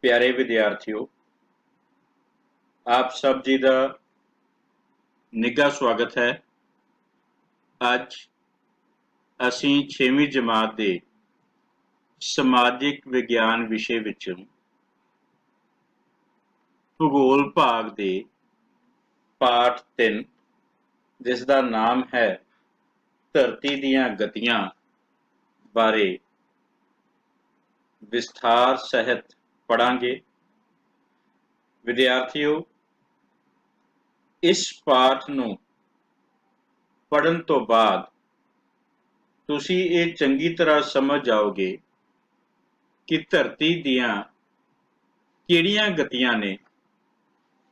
प्यारे विद्यार्थियों, आप सब जी का निੱਘਾ स्वागत है। ਅੱਜ ਅਸੀਂ 6ਵੀਂ ਜਮਾਤ ਦੇ ਸਮਾਜਿਕ ਵਿਗਿਆਨ ਵਿਸ਼ੇ ਵਿੱਚ ਭੂਗੋਲ ਭਾਗ ਦੇ ਪਾਠ 3 ਜਿਸ ਦਾ ਨਾਮ ਹੈ ਧਰਤੀ ਦੀਆਂ ਗਤੀਆਂ ਬਾਰੇ ਵਿਸਥਾਰ ਸਹਿਤ ਪੜਾਂਗੇ। ਵਿਦਿਆਰਥੀਓ, ਇਸ ਪਾਠ ਨੂੰ ਪੜ੍ਹਨ ਤੋਂ ਬਾਅਦ ਤੁਸੀਂ ਇਹ ਚੰਗੀ ਤਰ੍ਹਾਂ ਸਮਝ ਜਾਓਗੇ ਕਿ ਧਰਤੀ ਦੀਆਂ ਕਿਹੜੀਆਂ ਗਤੀਆਂ ਨੇ,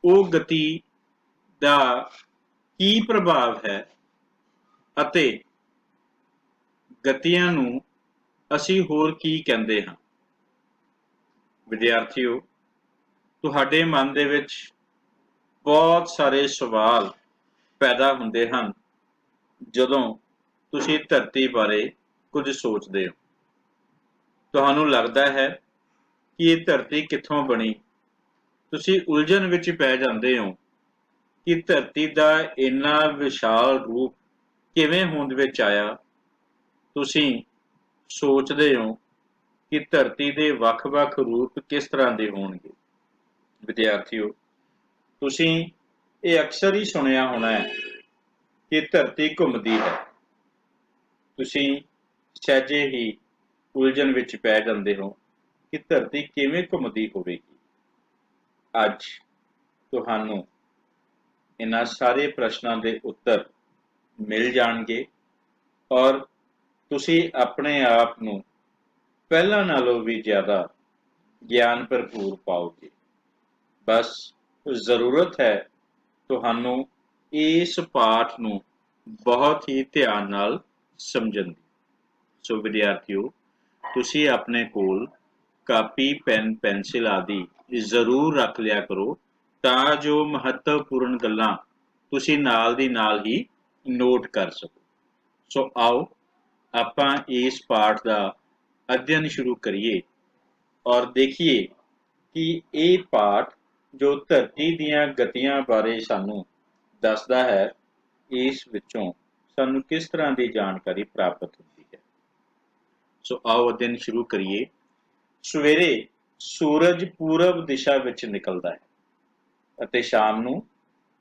ਉਹ ਗਤੀ ਦਾ ਕੀ ਪ੍ਰਭਾਵ ਹੈ ਅਤੇ ਗਤੀਆਂ ਨੂੰ ਅਸੀਂ ਹੋਰ ਕੀ ਕਹਿੰਦੇ ਹਾਂ। ਵਿਦਿਆਰਥੀਓ, ਤੁਹਾਡੇ ਮਨ ਦੇ ਵਿੱਚ ਬਹੁਤ ਸਾਰੇ ਸਵਾਲ ਪੈਦਾ ਹੁੰਦੇ ਹਨ ਜਦੋਂ ਤੁਸੀਂ ਧਰਤੀ ਬਾਰੇ ਕੁਝ ਸੋਚਦੇ ਹੋ। ਤੁਹਾਨੂੰ ਲੱਗਦਾ ਹੈ ਕਿ ਇਹ ਧਰਤੀ ਕਿੱਥੋਂ ਬਣੀ। ਤੁਸੀਂ ਉਲਝਣ ਵਿੱਚ ਪੈ ਜਾਂਦੇ ਹੋ ਕਿ ਧਰਤੀ ਦਾ ਇੰਨਾ ਵਿਸ਼ਾਲ ਰੂਪ ਕਿਵੇਂ ਹੋਂਦ ਵਿੱਚ ਆਇਆ। ਤੁਸੀਂ ਸੋਚਦੇ ਹੋ ਕਿ ਧਰਤੀ ਦੇ ਵੱਖ-ਵੱਖ ਰੂਪ ਕਿਸ ਤਰ੍ਹਾਂ ਦੇ ਹੋਣਗੇ। ਵਿਦਿਆਰਥੀਓ, ਤੁਸੀਂ ਇਹ ਅਕਸਰ ਹੀ ਸੁਣਿਆ ਹੋਣਾ ਹੈ ਕਿ ਧਰਤੀ ਘੁੰਮਦੀ ਹੈ। ਤੁਸੀਂ ਸਹਿਜੇ ਹੀ ਉਲਝਣ ਵਿੱਚ ਪੈ ਜਾਂਦੇ ਹੋ ਕਿ ਧਰਤੀ ਕਿਵੇਂ ਘੁੰਮਦੀ ਹੋਵੇਗੀ। ਅੱਜ ਤੁਹਾਨੂੰ ਇਹਨਾਂ ਸਾਰੇ ਪ੍ਰਸ਼ਨਾਂ ਦੇ ਉੱਤਰ ਮਿਲ ਜਾਣਗੇ ਔਰ ਤੁਸੀਂ ਆਪਣੇ ਆਪ ਨੂੰ ਪਹਿਲਾਂ ਨਾਲੋਂ ਵੀ ਜ਼ਿਆਦਾ ਗਿਆਨ ਭਰਪੂਰ ਪਾਓਗੇ। ਬਸ ਜ਼ਰੂਰਤ ਹੈ ਤੁਹਾਨੂੰ ਇਸ ਪਾਠ ਨੂੰ ਬਹੁਤ ਹੀ ਧਿਆਨ ਨਾਲ ਸਮਝਣ ਦੀ। ਸੋ ਵਿਦਿਆਰਥੀਓ, ਤੁਸੀਂ ਆਪਣੇ ਕੋਲ ਕਾਪੀ, ਪੈਨ, ਪੈਨਸਿਲ ਆਦਿ ਜ਼ਰੂਰ ਰੱਖ ਲਿਆ ਕਰੋ ਤਾਂ ਜੋ ਮਹੱਤਵਪੂਰਨ ਗੱਲਾਂ ਤੁਸੀਂ ਨਾਲ ਦੀ ਨਾਲ ਹੀ ਨੋਟ ਕਰ ਸਕੋ। ਸੋ ਆਓ ਆਪਾਂ ਇਸ ਪਾਠ ਦਾ ਅਧਿਐਨ ਸ਼ੁਰੂ ਕਰੀਏ ਔਰ ਦੇਖੀਏ ਕਿ ਇਹ ਪਾਠ ਜੋ ਧਰਤੀ ਦੀਆਂ ਗਤੀਆਂ ਬਾਰੇ ਸਾਨੂੰ ਦੱਸਦਾ ਹੈ, ਇਸ ਵਿੱਚੋਂ ਸਾਨੂੰ ਕਿਸ ਤਰ੍ਹਾਂ ਦੀ ਜਾਣਕਾਰੀ ਪ੍ਰਾਪਤ ਹੁੰਦੀ ਹੈ। ਸੋ ਆਓ ਅਧਿਐਨ ਸ਼ੁਰੂ ਕਰੀਏ। ਸਵੇਰੇ ਸੂਰਜ ਪੂਰਬ ਦਿਸ਼ਾ ਵਿੱਚ ਨਿਕਲਦਾ ਹੈ ਅਤੇ ਸ਼ਾਮ ਨੂੰ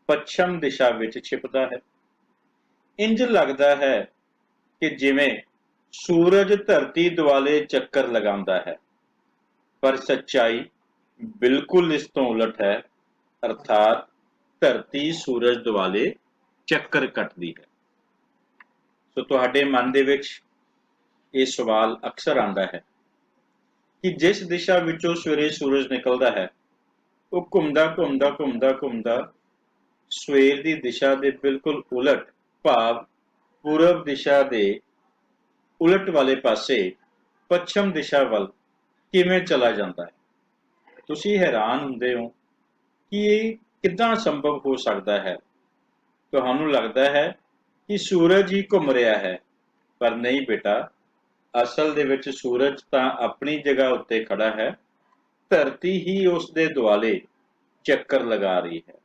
ਪੱਛਮ ਦਿਸ਼ਾ ਵਿੱਚ ਛਿਪਦਾ ਹੈ। ਇੰਜ ਲੱਗਦਾ ਹੈ ਕਿ ਜਿਵੇਂ ਸੂਰਜ ਧਰਤੀ ਦੁਆਲੇ ਚੱਕਰ ਲਗਾਉਂਦਾ ਹੈ, ਪਰ ਸੱਚਾਈ ਬਿਲਕੁਲ ਇਸ ਤੋਂ ਉਲਟ ਹੈ, ਅਰਥਾਤ ਧਰਤੀ ਸੂਰਜ ਦੁਆਲੇ ਚੱਕਰ ਕੱਟਦੀ ਹੈ। ਸੋ ਤੁਹਾਡੇ ਮਨ ਦੇ ਵਿੱਚ ਇਹ ਸਵਾਲ ਅਕਸਰ ਆਉਂਦਾ ਹੈ ਕਿ ਜਿਸ ਦਿਸ਼ਾ ਵਿੱਚੋਂ ਸਵੇਰੇ ਸੂਰਜ ਨਿਕਲਦਾ ਹੈ ਉਹ ਘੁੰਮਦਾ ਸਵੇਰ ਦੀ ਦਿਸ਼ਾ ਦੇ ਬਿਲਕੁਲ ਉਲਟ, ਭਾਵ ਪੂਰਬ ਦਿਸ਼ਾ ਦੇ ਉਲਟ ਵਾਲੇ ਪਾਸੇ ਪੱਛਮ ਦਿਸ਼ਾ ਵੱਲ ਕਿਵੇਂ ਚਲਾ ਜਾਂਦਾ ਹੈ। ਤੁਸੀਂ ਹੈਰਾਨ ਹੁੰਦੇ ਹੋ ਕਿ ਇਹ ਕਿੱਦਾਂ ਸੰਭਵ ਹੋ ਸਕਦਾ ਹੈ। ਤੁਹਾਨੂੰ ਲੱਗਦਾ ਹੈ ਕਿ ਸੂਰਜ ਹੀ ਘੁੰਮ ਰਿਹਾ ਹੈ, ਪਰ ਨਹੀਂ ਬੇਟਾ, ਅਸਲ ਦੇ ਵਿੱਚ ਸੂਰਜ ਤਾਂ ਆਪਣੀ ਜਗ੍ਹਾ ਉੱਤੇ ਖੜਾ ਹੈ, ਧਰਤੀ ਹੀ ਉਸ ਦੇ ਦੁਆਲੇ ਚੱਕਰ ਲਗਾ ਰਹੀ ਹੈ।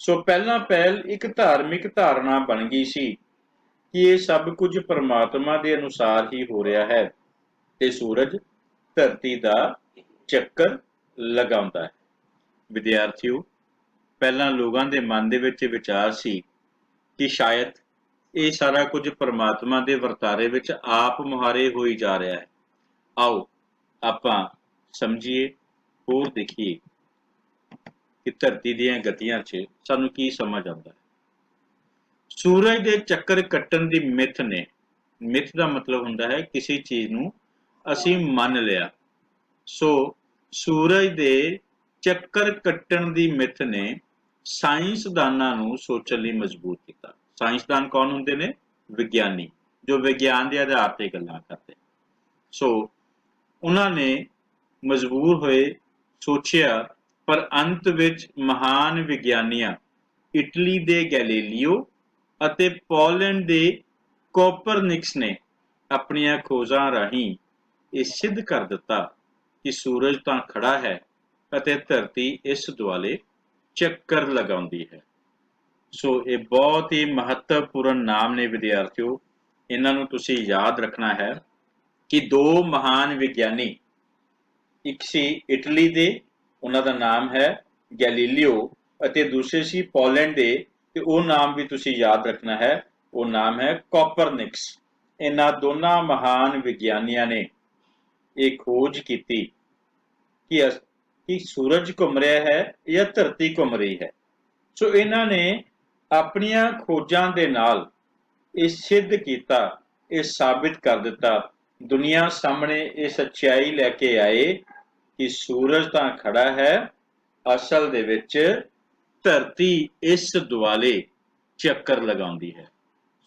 ਸੋ ਪਹਿਲ ਇੱਕ ਧਾਰਮਿਕ ਧਾਰਨਾ ਬਣ ਗਈ ਸੀ ਕਿ ਇਹ ਸਭ ਕੁਝ ਪਰਮਾਤਮਾ ਦੇ ਅਨੁਸਾਰ ਹੀ ਹੋ ਰਿਹਾ ਹੈ ਤੇ ਸੂਰਜ ਧਰਤੀ ਦਾ ਚੱਕਰ ਲਗਾਉਂਦਾ ਹੈ। ਵਿਦਿਆਰਥੀਓ, ਪਹਿਲਾਂ ਲੋਕਾਂ ਦੇ ਮਨ ਦੇ ਵਿੱਚ ਵਿਚਾਰ ਸੀ ਕਿ ਸ਼ਾਇਦ ਇਹ ਸਾਰਾ ਕੁਝ ਪਰਮਾਤਮਾ ਦੇ ਵਰਤਾਰੇ ਵਿੱਚ ਆਪ ਮੁਹਾਰੇ ਹੋਈ ਜਾ ਰਿਹਾ ਹੈ। ਆਓ ਆਪਾਂ ਸਮਝੀਏ, ਹੋਰ ਦੇਖੀਏ ਕਿ ਧਰਤੀ ਦੀਆਂ ਗਤੀਆਂ 'ਚ ਸਾਨੂੰ ਕੀ ਸਮਝ ਆਉਂਦਾ ਹੈ। ਸੂਰਜ ਦੇ ਚੱਕਰ ਕੱਟਣ ਦੀ ਮਿੱਥ ਨੇ, ਮਿੱਥ ਦਾ ਮਤਲਬ ਹੁੰਦਾ ਹੈ ਕਿਸੇ ਚੀਜ਼ ਨੂੰ ਅਸੀਂ ਮੰਨ ਲਿਆ। ਸੋ ਸੂਰਜ ਦੇ ਚੱਕਰ ਕੱਟਣ ਦੀ ਮਿੱਥ ਨੇ ਸਾਇੰਸਦਾਨਾਂ ਨੂੰ ਸੋਚਣ ਲਈ ਮਜਬੂਰ ਕੀਤਾ। ਸਾਇੰਸਦਾਨ ਕੌਣ ਹੁੰਦੇ ਨੇ? ਵਿਗਿਆਨੀ, ਜੋ ਵਿਗਿਆਨ ਦੇ ਆਧਾਰ ਤੇ ਗੱਲਾਂ ਕਰਦੇ। ਸੋ ਉਹਨਾਂ ਨੇ ਮਜਬੂਰ ਹੋਏ, ਸੋਚਿਆ, ਪਰ ਅੰਤ ਵਿੱਚ ਮਹਾਨ ਵਿਗਿਆਨੀਆਂ ਇਟਲੀ ਦੇ ਗੈਲੀਲੀਓ ਅਤੇ ਪੋਲੈਂਡ ਦੇ ਕੋਪਰਨਿਕਸ ਨੇ ਆਪਣੀਆਂ ਖੋਜਾਂ ਰਾਹੀਂ ਇਹ ਸਿੱਧ ਕਰ ਦਿੱਤਾ कि सूरज तां खड़ा है ਅਤੇ ਧਰਤੀ ਇਸ ਦੁਆਲੇ ਚੱਕਰ ਲਗਾਉਂਦੀ ਹੈ। ਸੋ ਇਹ ਬਹੁਤ ਹੀ ਮਹੱਤਵਪੂਰਨ ਨਾਮ ਨੇ ਵਿਦਿਆਰਥੀਓ, ਇਹਨਾਂ ਨੂੰ ਤੁਸੀਂ ਯਾਦ ਰੱਖਣਾ ਹੈ ਕਿ ਦੋ ਮਹਾਨ ਵਿਗਿਆਨੀ, ਇੱਕ ਸੀ ਇਟਲੀ ਦੇ, ਉਹਨਾਂ ਦਾ ਨਾਮ ਹੈ ਗੈਲੀਲੀਓ, ਅਤੇ ਦੂਸਰੇ ਸੀ ਪੋਲੈਂਡ ਦੇ, ਤੇ ਉਹ ਨਾਮ ਵੀ ਤੁਸੀਂ ਯਾਦ ਰੱਖਣਾ ਹੈ, ਉਹ ਨਾਮ ਹੈ ਕੋਪਰਨਿਕਸ। ਇਹਨਾਂ ਦੋਨਾਂ ਮਹਾਨ ਵਿਗਿਆਨੀਆਂ ਨੇ ਇਹ ਖੋਜ ਕੀਤੀ ਕਿ ਸੂਰਜ ਘੁੰਮ ਰਿਹਾ ਹੈ ਜਾਂ ਧਰਤੀ ਘੁੰਮ ਰਹੀ ਹੈ। ਸੋ ਇਹਨਾਂ ਨੇ ਆਪਣੀਆਂ ਖੋਜਾਂ ਦੇ ਨਾਲ ਇਹ ਸਿੱਧ ਕੀਤਾ, ਇਹ ਸਾਬਿਤ ਕਰ ਦਿੱਤਾ, ਦੁਨੀਆ ਸਾਹਮਣੇ ਇਹ ਸੱਚਾਈ ਲੈ ਕੇ ਆਏ ਕਿ ਸੂਰਜ ਤਾਂ ਖੜਾ ਹੈ, ਅਸਲ ਦੇ ਵਿੱਚ ਧਰਤੀ ਇਸ ਦੁਆਲੇ ਚੱਕਰ ਲਗਾਉਂਦੀ ਹੈ।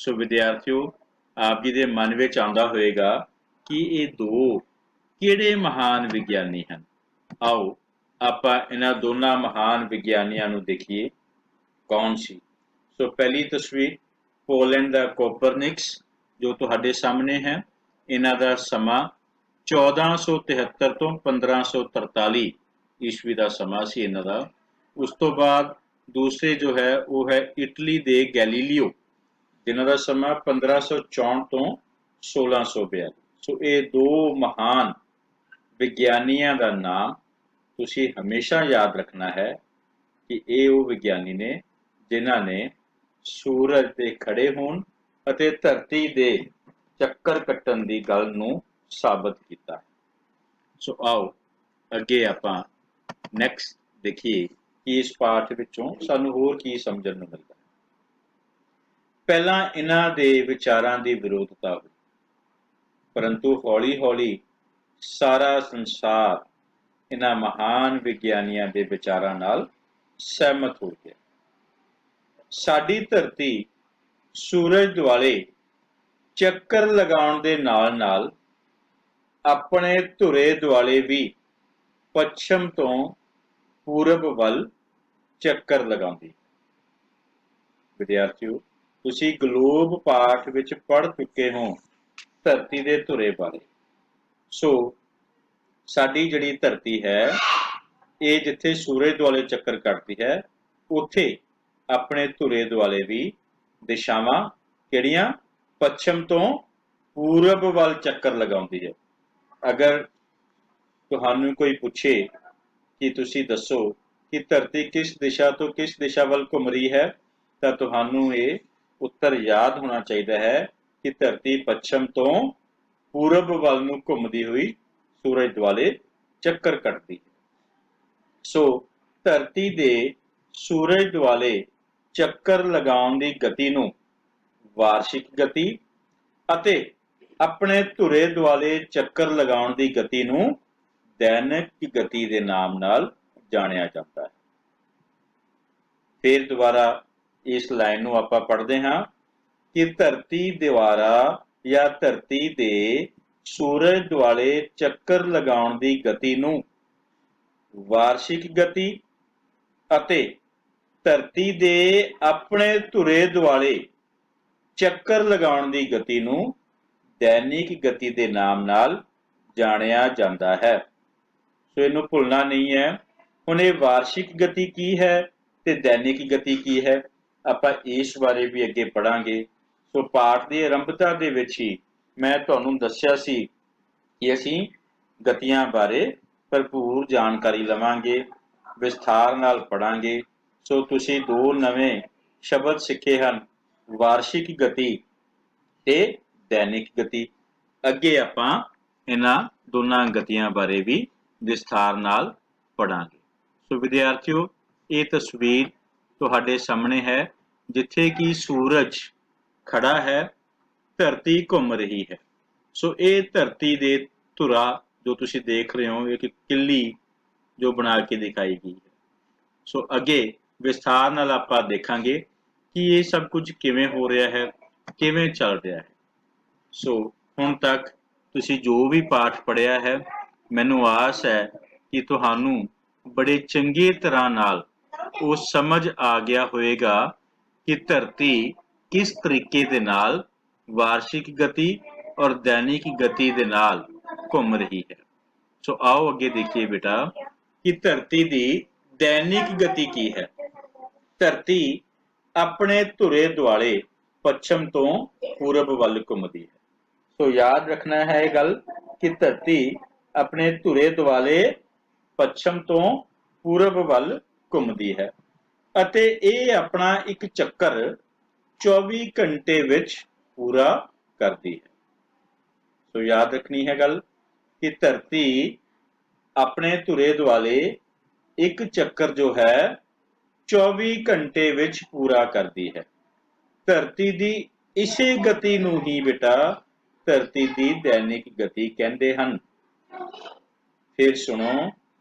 ਸੋ ਵਿਦਿਆਰਥੀਓ, ਆਪ ਜੀ ਦੇ ਮਨ ਵਿੱਚ ਆਉਂਦਾ ਹੋਵੇਗਾ ਕਿ ਇਹ ਦੋ ਕਿਹੜੇ ਮਹਾਨ ਵਿਗਿਆਨੀ ਹਨ। ਆਓ ਆਪਾਂ ਇਹਨਾਂ ਦੋਨਾਂ ਮਹਾਨ ਵਿਗਿਆਨੀਆਂ ਨੂੰ ਦੇਖੀਏ ਕੌਣ ਸੀ। ਸੋ ਪਹਿਲੀ ਤਸਵੀਰ ਪੋਲੈਂਡ ਦਾ ਕੋਪਰਨਿਕਸ ਜੋ ਤੁਹਾਡੇ ਸਾਹਮਣੇ ਹੈ। ਇਹਨਾਂ ਦਾ ਸਮਾਂ 1473 ਤੋਂ 1543 ਈਸਵੀ ਦਾ ਸਮਾਂ ਸੀ ਇਹਨਾਂ ਦਾ। ਉਸ ਤੋਂ ਬਾਅਦ ਦੂਸਰੇ ਜੋ ਹੈ ਉਹ ਹੈ ਇਟਲੀ ਦੇ ਗੈਲੀਲੀਓ, ਜਿਨ੍ਹਾਂ ਦਾ ਸਮਾਂ 1564 ਤੋਂ 1642। ਸੋ ਇਹ ਦੋ ਮਹਾਨ ਵਿਗਿਆਨੀਆਂ ਦਾ ਨਾਮ ਤੁਸੀਂ ਹਮੇਸ਼ਾ ਯਾਦ ਰੱਖਣਾ ਹੈ ਕਿ ਇਹ ਉਹ ਵਿਗਿਆਨੀ ਨੇ ਜਿਨ੍ਹਾਂ ਨੇ ਸੂਰਜ ਦੇ ਖੜੇ ਹੋਣ ਅਤੇ ਧਰਤੀ ਦੇ ਚੱਕਰ ਕੱਟਣ ਦੀ ਗੱਲ ਨੂੰ ਸਾਬਤ ਕੀਤਾ। ਸੋ ਆਓ ਅੱਗੇ ਆਪਾਂ ਨੈਕਸਟ ਦੇਖੀਏ ਕਿ ਇਸ ਪਾਠ ਵਿੱਚੋਂ ਸਾਨੂੰ ਹੋਰ ਕੀ ਸਮਝਣ ਨੂੰ ਮਿਲਦਾ ਹੈ। ਪਹਿਲਾਂ ਇਹਨਾਂ ਦੇ ਵਿਚਾਰਾਂ ਦੀ ਵਿਰੋਧਤਾ ਹੋਈ, ਪਰੰਤੂ ਹੌਲੀ-ਹੌਲੀ ਸਾਰਾ ਸੰਸਾਰ ਇਹਨਾਂ ਮਹਾਨ ਵਿਗਿਆਨੀਆਂ ਦੇ ਵਿਚਾਰਾਂ ਨਾਲ ਸਹਿਮਤ ਹੋ ਗਿਆ। ਸਾਡੀ ਧਰਤੀ ਸੂਰਜ ਦੁਆਲੇ ਚੱਕਰ ਲਗਾਉਣ ਦੇ ਨਾਲ-ਨਾਲ ਆਪਣੇ ਧੁਰੇ ਦੁਆਲੇ ਵੀ ਪੱਛਮ ਤੋਂ ਪੂਰਬ ਵੱਲ ਚੱਕਰ ਲਗਾਉਂਦੀ। ਵਿਦਿਆਰਥੀਓ, ਤੁਸੀਂ ਗਲੋਬ ਪਾਠ ਵਿੱਚ ਪੜ੍ਹ ਚੁੱਕੇ ਹੋ ਧਰਤੀ ਦੇ ਧੁਰੇ ਬਾਰੇ। ਸੋ ਸਾਡੀ ਜਿਹੜੀ ਧਰਤੀ ਹੈ ਇਹ ਜਿੱਥੇ ਸੂਰਜ ਦੁਆਲੇ ਚੱਕਰ ਕੱਟਦੀ ਹੈ, ਉੱਥੇ ਆਪਣੇ ਧੁਰੇ ਦੁਆਲੇ ਵੀ ਦਿਸ਼ਾਵਾਂ ਕਿਹੜੀਆਂ? ਪੱਛਮ ਤੋਂ ਪੂਰਬ ਵੱਲ ਚੱਕਰ ਲਗਾਉਂਦੀ ਹੈ। ਅਗਰ ਤੁਹਾਨੂੰ ਕੋਈ ਪੁੱਛੇ ਕਿ ਤੁਸੀਂ ਦੱਸੋ ਕਿ ਧਰਤੀ ਕਿਸ ਦਿਸ਼ਾ ਤੋਂ ਕਿਸ ਦਿਸ਼ਾ ਵੱਲ ਘੁੰਮ ਰਹੀ ਹੈ, ਤਾਂ ਤੁਹਾਨੂੰ ਇਹ ਉੱਤਰ ਯਾਦ ਹੋਣਾ ਚਾਹੀਦਾ ਹੈ ਕਿ ਧਰਤੀ ਪੱਛਮ ਤੋਂ ਪੂਰਬ ਵੱਲ ਨੂੰ ਘੁੰਮਦੀ ਹੋਈ ਸੂਰਜ ਦੁਆਲੇ ਚੱਕਰ ਕੱਟਦੀ ਹੈ। ਸੋ ਧਰਤੀ ਦੇ ਸੂਰਜ ਦੁਆਲੇ ਚੱਕਰ ਲਗਾਉਣ ਦੀ ਗਤੀ ਨੂੰ ਵਾਰਸ਼ਿਕ ਗਤੀ ਅਤੇ ਆਪਣੇ ਧੁਰੇ ਦੁਆਲੇ ਚੱਕਰ ਲਗਾਉਣ ਦੀ ਗਤੀ ਨੂੰ ਦੈਨਿਕ ਗਤੀ ਦੇ ਨਾਮ ਨਾਲ ਜਾਣਿਆ ਜਾਂਦਾ ਹੈ। ਫਿਰ ਦੁਬਾਰਾ ਇਸ ਲਾਈਨ ਨੂੰ ਆਪਾਂ ਪੜ੍ਹਦੇ ਹਾਂ ਕਿ ਧਰਤੀ ਦੁਆਰਾ ਜਾਂ ਧਰਤੀ ਦੇ ਸੂਰਜ ਦੁਆਲੇ ਚੱਕਰ ਲਗਾਉਣ ਦੀ ਗਤੀ ਨੂੰ ਵਾਰਸ਼ਿਕ ਗਤੀ ਅਤੇ ਧਰਤੀ ਦੇ ਆਪਣੇ ਧੁਰੇ ਦੁਆਲੇ ਚੱਕਰ ਲਗਾਉਣ ਦੀ ਗਤੀ ਨੂੰ ਦੈਨਿਕ ਗਤੀ ਦੇ ਨਾਮ ਨਾਲ ਜਾਣਿਆ ਜਾਂਦਾ ਹੈ। ਸੋ ਇਹਨੂੰ ਭੁੱਲਣਾ ਨਹੀਂ ਹੈ। ਹੁਣ ਇਹ ਵਾਰਸ਼ਿਕ ਗਤੀ ਕੀ ਹੈ ਤੇ ਦੈਨਿਕ ਗਤੀ ਕੀ ਹੈ, ਆਪਾਂ ਇਸ ਬਾਰੇ ਵੀ ਅੱਗੇ ਪੜਾਂਗੇ। ਸੋ ਪਾਠ ਦੀ ਆਰੰਭਤਾ ਦੇ ਵਿੱਚ ਹੀ ਮੈਂ ਤੁਹਾਨੂੰ ਦੱਸਿਆ ਸੀ ਕਿ ਅਸੀਂ ਗਤੀਆਂ ਬਾਰੇ ਭਰਪੂਰ ਜਾਣਕਾਰੀ ਲਵਾਂਗੇ, ਵਿਸਥਾਰ ਨਾਲ ਪੜਾਂਗੇ। ਸੋ ਤੁਸੀਂ ਦੋ ਨਵੇਂ ਸ਼ਬਦ ਸਿੱਖੇ ਹਨ, ਵਾਰਸ਼ਿਕ ਗਤੀ ਤੇ ਦੈਨਿਕ ਗਤੀ। ਅੱਗੇ ਆਪਾਂ ਇਹਨਾਂ ਦੋਨਾਂ ਗਤੀਆਂ ਬਾਰੇ ਵੀ ਵਿਸਥਾਰ ਨਾਲ ਪੜਾਂਗੇ। ਸੋ ਵਿਦਿਆਰਥੀਓ, ਇਹ ਤਸਵੀਰ ਤੁਹਾਡੇ ਸਾਹਮਣੇ ਹੈ ਜਿੱਥੇ ਕਿ ਸੂਰਜ ਖੜਾ ਹੈ, ਧਰਤੀ ਘੁੰਮ ਰਹੀ ਹੈ। ਸੋ ਇਹ ਧਰਤੀ ਦੇ ਧੁਰਾ ਜੋ ਤੁਸੀਂ ਦੇਖ ਰਹੇ ਹੋ, ਇੱਕ ਕਿੱਲੀ ਜੋ ਬਣਾ ਕੇ ਦਿਖਾਈ ਗਈ ਹੈ। ਸੋ ਅੱਗੇ ਵਿਸਥਾਰ ਨਾਲ ਆਪਾਂ ਦੇਖਾਂਗੇ ਕਿ ਇਹ ਸਭ ਕੁਝ ਕਿਵੇਂ ਹੋ ਰਿਹਾ ਹੈ, ਕਿਵੇਂ ਚੱਲ ਰਿਹਾ ਹੈ। ਸੋ ਹੁਣ ਤੱਕ ਤੁਸੀਂ ਜੋ ਵੀ ਪਾਠ ਪੜ੍ਹਿਆ ਹੈ, ਮੈਨੂੰ ਆਸ ਹੈ ਕਿ ਤੁਹਾਨੂੰ ਬੜੇ ਚੰਗੇ ਤਰ੍ਹਾਂ ਨਾਲ ਉਹ ਸਮਝ ਆ ਗਿਆ ਹੋਵੇਗਾ ਕਿ ਧਰਤੀ ਕਿਸ ਤਰੀਕੇ ਦੇ ਨਾਲ ਵਾਰਸ਼ਿਕ ਗਤੀ ਔਰ ਦੈਨਿਕ ਗਤੀ ਦੇ ਨਾਲ ਘੁੰਮ ਰਹੀ ਹੈ। सो आओ अगे देखिए बेटा कि धरती की दैनिक गति की है। धरती अपने धुरे दुआले पश्चिम तो पूरब वल घूमती है। सो याद रखना है ये गल कि धरती अपने धुरे दुआले पश्चिम तो पूरब वल घूमती है ਅਤੇ ਇਹ ਆਪਣਾ ਇੱਕ ਚੱਕਰ 24 ਘੰਟੇ ਵਿੱਚ ਪੂਰਾ ਕਰਦੀ ਹੈ। ਸੋ ਯਾਦ ਰੱਖਣੀ ਹੈ ਗੱਲ ਕਿ ਧਰਤੀ ਆਪਣੇ ਧੁਰੇ ਦੁਆਲੇ ਇੱਕ ਚੱਕਰ ਜੋ ਹੈ 24 ਘੰਟੇ ਵਿੱਚ ਪੂਰਾ ਕਰਦੀ ਹੈ। ਧਰਤੀ ਦੀ ਇਸੇ ਗਤੀ ਨੂੰ ਹੀ ਬੇਟਾ ਧਰਤੀ ਦੀ ਦੈਨਿਕ ਗਤੀ ਕਹਿੰਦੇ ਹਨ। ਫਿਰ ਸੁਣੋ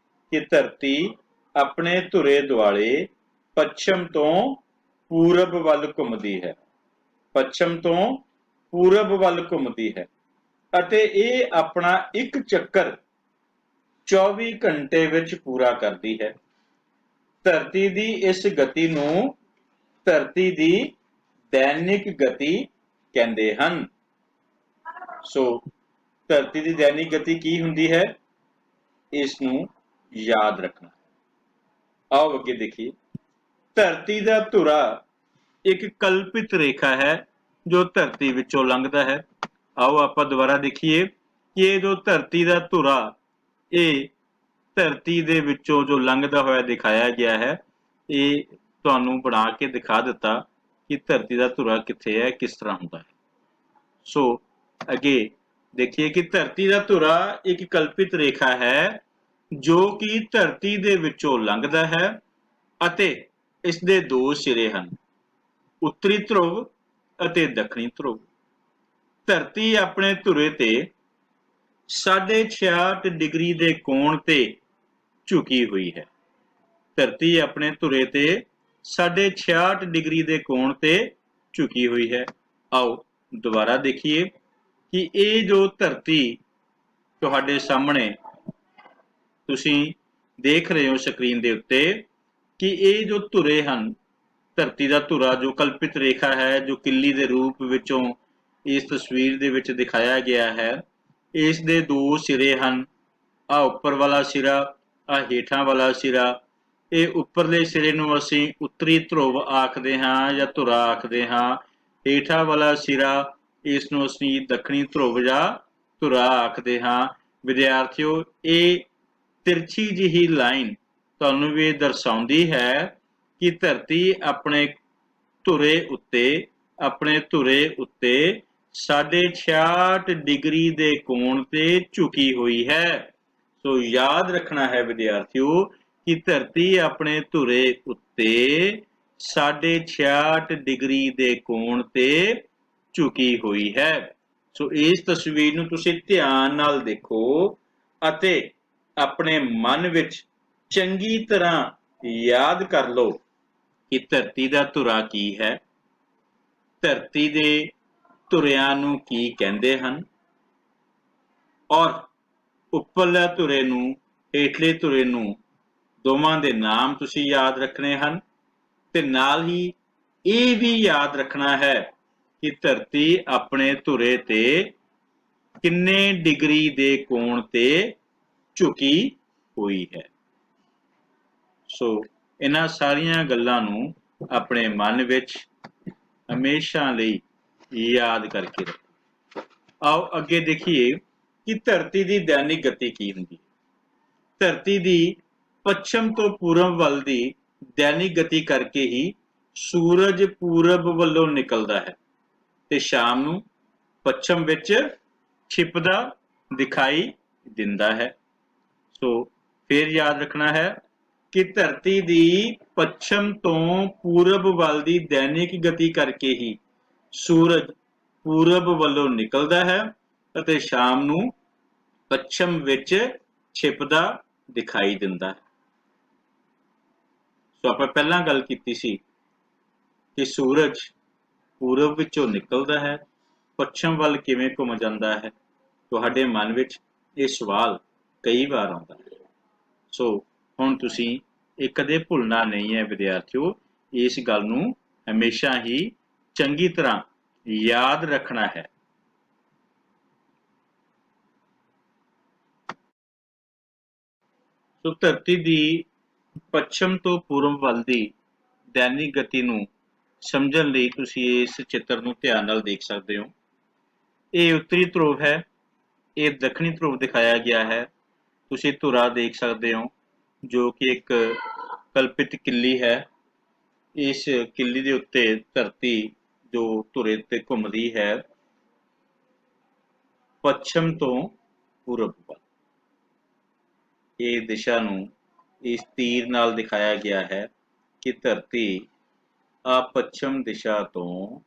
ਕਿ ਧਰਤੀ ਆਪਣੇ ਧੁਰੇ ਦੁਆਲੇ ਪੱਛਮ ਤੋਂ ਪੂਰਬ ਵੱਲ ਘੁੰਮਦੀ ਹੈ। ਪੱਛਮ ਤੋਂ ਪੂਰਬ ਵੱਲ ਘੁੰਮਦੀ ਹੈ ਅਤੇ ਇਹ ਆਪਣਾ ਇੱਕ ਚੱਕਰ 24 ਘੰਟੇ ਵਿੱਚ ਪੂਰਾ ਕਰਦੀ ਹੈ। ਧਰਤੀ ਦੀ ਇਸ ਗਤੀ ਨੂੰ ਧਰਤੀ ਦੀ ਦੈਨਿਕ ਗਤੀ ਕਹਿੰਦੇ ਹਨ। ਸੋ ਧਰਤੀ ਦੀ ਦੈਨਿਕ ਗਤੀ ਕੀ ਹੁੰਦੀ ਹੈ, ਇਸ ਨੂੰ ਯਾਦ ਰੱਖਣਾ। आओ ਅੱਗੇ ਦੇਖੀਏ। ਧਰਤੀ ਦਾ ਧੁਰਾ ਇੱਕ ਕਲਪਿਤ ਰੇਖਾ ਹੈ ਜੋ ਧਰਤੀ ਵਿੱਚੋਂ ਲੰਘਦਾ ਹੈ। आओ ਆਪਾਂ ਦੁਬਾਰਾ ਦੇਖੀਏ ਕਿ ਇਹ ਜੋ ਧਰਤੀ ਦਾ ਧੁਰਾ ਇਹ ਧਰਤੀ ਦੇ ਵਿੱਚੋਂ ਜੋ ਲੰਘਦਾ ਹੋਇਆ ਦਿਖਾਇਆ ਗਿਆ ਹੈ। ਇਹ ਤੁਹਾਨੂੰ ਬਣਾ ਕੇ ਦਿਖਾ ਦਿੱਤਾ ਕਿ ਧਰਤੀ ਦਾ ਧੁਰਾ ਕਿੱਥੇ ਹੈ, ਕਿਸ ਤਰ੍ਹਾਂ ਹੁੰਦਾ ਹੈ। ਸੋ ਅੱਗੇ ਦੇਖੀਏ ਕਿ ਧਰਤੀ ਦਾ ਧੁਰਾ ਇੱਕ ਕਲਪਿਤ ਰੇਖਾ ਹੈ ਜੋ ਕਿ ਧਰਤੀ ਦੇ ਵਿੱਚੋਂ ਲੰਘਦਾ ਹੈ ਅਤੇ ਇਸ ਦੇ ਦੋ ਸਿਰੇ ਹਨ, ਉੱਤਰੀ ਧਰੁਵ ਅਤੇ ਦੱਖਣੀ ਧਰੁਵ। ਧਰਤੀ ਆਪਣੇ ਧੁਰੇ ਤੇ 66.5 ਡਿਗਰੀ ਦੇ ਕੋਣ ਤੇ ਝੁਕੀ ਹੋਈ ਹੈ। ਧਰਤੀ ਆਪਣੇ ਧੁਰੇ ਤੇ 66.5 ਡਿਗਰੀ ਦੇ ਕੋਣ ਤੇ ਝੁਕੀ ਹੋਈ ਹੈ। ਆਓ ਦੁਬਾਰਾ ਦੇਖੀਏ ਕਿ ਇਹ ਜੋ ਧਰਤੀ ਤੁਹਾਡੇ ਸਾਹਮਣੇ ਤੁਸੀਂ ਦੇਖ ਰਹੇ ਹੋ ਸਕਰੀਨ ਦੇ ਉੱਤੇ ਕਿ ਇਹ ਜੋ ਧੁਰੇ ਹਨ, ਧਰਤੀ ਦਾ ਧੁਰਾ ਜੋ ਕਲਪਿਤ ਰੇਖਾ ਹੈ ਜੋ ਕਿੱਲੀ ਦੇ ਰੂਪ ਵਿੱਚੋਂ ਇਸ ਤਸਵੀਰ ਦੇ ਵਿੱਚ ਦਿਖਾਇਆ ਗਿਆ ਹੈ, ਇਸ ਦੇ ਦੋ ਸਿਰੇ ਹਨ। ਆ ਉੱਪਰ ਵਾਲਾ ਸਿਰਾ, ਆ ਹੇਠਾਂ ਵਾਲਾ ਸਿਰਾ। ਇਹ ਉੱਪਰਲੇ ਸਿਰੇ ਨੂੰ ਅਸੀਂ ਉੱਤਰੀ ਧਰੁਵ ਆਖਦੇ ਹਾਂ ਜਾਂ ਧੁਰਾ ਆਖਦੇ ਹਾਂ। ਹੇਠਾਂ ਵਾਲਾ ਸਿਰਾ ਇਸ ਨੂੰ ਅਸੀਂ ਦੱਖਣੀ ਧਰੁਵ ਜਾਂ ਧੁਰਾ ਆਖਦੇ ਹਾਂ। ਵਿਦਿਆਰਥੀਓ, ਇਹ ਤਿਰਛੀ ਜਿਹੀ ਲਾਈਨ ਤੁਹਾਨੂੰ ਵੀ ਇਹ ਦਰਸਾਉਂਦੀ ਹੈ ਕਿ ਧਰਤੀ ਆਪਣੇ ਧੁਰੇ ਉੱਤੇ 66.5 ਡਿਗਰੀ ਦੇ ਕੋਣ ਤੇ ਝੁਕੀ ਹੋਈ ਹੈ। ਸੋ ਯਾਦ ਰੱਖਣਾ ਹੈ ਵਿਦਿਆਰਥੀਓ ਕਿ ਧਰਤੀ ਆਪਣੇ ਧੁਰੇ ਉੱਤੇ 66.5 ਡਿਗਰੀ ਦੇ ਕੋਣ ਤੇ ਝੁਕੀ ਹੋਈ ਹੈ। ਸੋ ਇਸ ਤਸਵੀਰ ਨੂੰ ਤੁਸੀਂ ਧਿਆਨ ਨਾਲ ਦੇਖੋ ਅਤੇ ਆਪਣੇ ਮਨ ਵਿੱਚ ਚੰਗੀ ਤਰ੍ਹਾਂ ਯਾਦ ਕਰ ਲਓ ਕਿ ਧਰਤੀ ਦਾ ਧੁਰਾ ਕੀ ਹੈ, ਧਰਤੀ ਦੇ ਧੁਰਿਆਂ ਨੂੰ ਕੀ ਕਹਿੰਦੇ ਹਨ ਔਰ ਉੱਪਰਲੇ ਧੁਰੇ ਨੂੰ ਹੇਠਲੇ ਧੁਰੇ ਨੂੰ ਦੋਵਾਂ ਦੇ ਨਾਮ ਤੁਸੀਂ ਯਾਦ ਰੱਖਣੇ ਹਨ ਤੇ ਨਾਲ ਹੀ ਇਹ ਵੀ ਯਾਦ ਰੱਖਣਾ ਹੈ ਕਿ ਧਰਤੀ ਆਪਣੇ ਧੁਰੇ ਤੇ ਕਿੰਨੇ ਡਿਗਰੀ ਦੇ ਕੋਣ ਤੇ ਝੁਕੀ ਹੋਈ ਹੈ। ਸੋ ਇਹਨਾਂ ਸਾਰੀਆਂ ਗੱਲਾਂ ਨੂੰ ਆਪਣੇ ਮਨ ਵਿੱਚ ਹਮੇਸ਼ਾ ਲਈ ਯਾਦ ਕਰਕੇ ਰੱਖੋ। आओ ਅੱਗੇ ਦੇਖੀਏ ਕਿ ਧਰਤੀ ਦੀ ਦੈਨਿਕ ਗਤੀ ਕੀ ਹੁੰਦੀ ਹੈ। ਧਰਤੀ ਦੀ ਪੱਛਮ ਤੋਂ ਪੂਰਬ ਵੱਲ ਦੀ ਦੈਨਿਕ ਗਤੀ ਕਰਕੇ ਹੀ ਸੂਰਜ ਪੂਰਬ ਵੱਲੋਂ ਨਿਕਲਦਾ ਹੈ ਤੇ ਸ਼ਾਮ ਨੂੰ ਪੱਛਮ ਵਿੱਚ ਛਿਪਦਾ ਦਿਖਾਈ ਦਿੰਦਾ ਹੈ। ਸੋ ਫਿਰ ਯਾਦ ਰੱਖਣਾ ਹੈ ਕਿ ਧਰਤੀ ਦੀ ਪੱਛਮ ਤੋਂ ਪੂਰਬ ਵੱਲ ਦੀ ਦੈਨਿਕ ਗਤੀ ਕਰਕੇ ਹੀ ਸੂਰਜ ਪੂਰਬ ਵੱਲੋਂ ਨਿਕਲਦਾ ਹੈ ਅਤੇ ਸ਼ਾਮ ਨੂੰ ਪੱਛਮ ਵਿੱਚ ਛਿਪਦਾ ਦਿਖਾਈ ਦਿੰਦਾ ਹੈ। ਸੋ ਆਪਾਂ ਪਹਿਲਾਂ ਗੱਲ ਕੀਤੀ ਸੀ ਕਿ ਸੂਰਜ ਪੂਰਬ ਵਿੱਚੋਂ ਨਿਕਲਦਾ ਹੈ, ਪੱਛਮ ਵੱਲ ਕਿਵੇਂ ਘੁੰਮ ਜਾਂਦਾ ਹੈ। ਤੁਹਾਡੇ ਮਨ ਵਿੱਚ ਇਹ ਸਵਾਲ ਕਈ ਵਾਰ ਆਉਂਦਾ ਹੈ। ਸੋ ਹੁਣ ਤੁਸੀਂ ਇਹ ਕਦੇ ਭੁੱਲਣਾ ਨਹੀਂ ਹੈ ਵਿਦਿਆਰਥੀਓ, ਇਸ ਗੱਲ ਨੂੰ ਹਮੇਸ਼ਾ ਹੀ ਚੰਗੀ ਤਰ੍ਹਾਂ ਯਾਦ ਰੱਖਣਾ ਹੈ। ਸੋ ਧਰਤੀ ਦੀ ਪੱਛਮ ਤੋਂ ਪੂਰਬ ਵੱਲ ਦੀ ਦੈਨਿਕ ਗਤੀ ਨੂੰ ਸਮਝਣ ਲਈ ਤੁਸੀਂ ਇਸ ਚਿੱਤਰ ਨੂੰ ਧਿਆਨ ਨਾਲ ਦੇਖ ਸਕਦੇ ਹੋ। ਇਹ ਉੱਤਰੀ ਧਰੁਵ ਹੈ, ਇਹ ਦੱਖਣੀ ਧਰੁਵ ਦਿਖਾਇਆ ਗਿਆ ਹੈ। ਤੁਸੀਂ ਧੁਰਾ ਦੇਖ ਸਕਦੇ ਹੋ ਜੋ ਕਿ ਇੱਕ ਕਲਪਿਤ ਕਿੱਲੀ ਹੈ। ਇਸ ਕਿੱਲੀ ਦੇ ਉੱਤੇ ਧਰਤੀ ਜੋ ਧੁਰੇ ਤੇ ਘੁੰਮਦੀ ਹੈ ਪੱਛਮ ਤੋਂ ਪੂਰਬ ਵੱਲ। ਇਹ ਦਿਸ਼ਾ ਨੂੰ ਇਸ ਤੀਰ ਨਾਲ ਦਿਖਾਇਆ ਗਿਆ ਹੈ ਕਿ ਧਰਤੀ ਆ ਪੱਛਮ ਦਿਸ਼ਾ ਤੋਂ